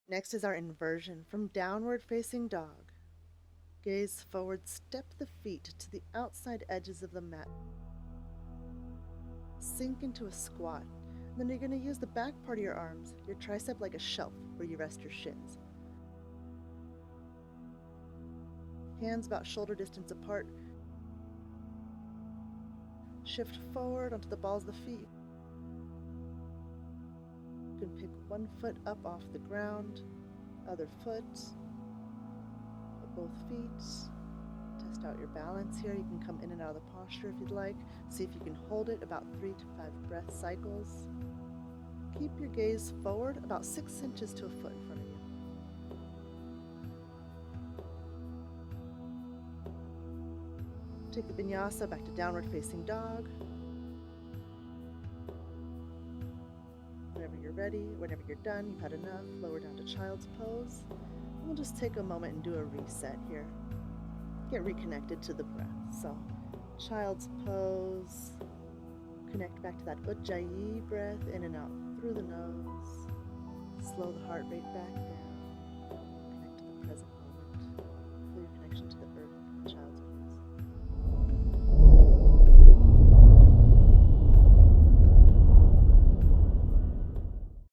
Next is our inversion from downward facing dog. Gaze forward, step the feet to the outside edges of the mat. Sink into a squat. And then you're going to use the back part of your arms, your tricep like a shelf where you rest your shins. Hands about shoulder distance apart. Shift forward onto the balls of the feet. You can pick one foot up off the ground, other foot, both feet. Test out your balance here. You can come in and out of the posture if you'd like. See if you can hold it about 3 to 5 breath cycles. Keep your gaze forward about 6 inches to a foot in front of you. Take the vinyasa back to downward facing dog. Whenever you're ready, whenever you're done, you've had enough, lower down to child's pose. And we'll just take a moment and do a reset here. Get reconnected to the breath. So, child's pose. Connect back to that Ujjayi breath, in and out through the nose. Slow the heart rate back down.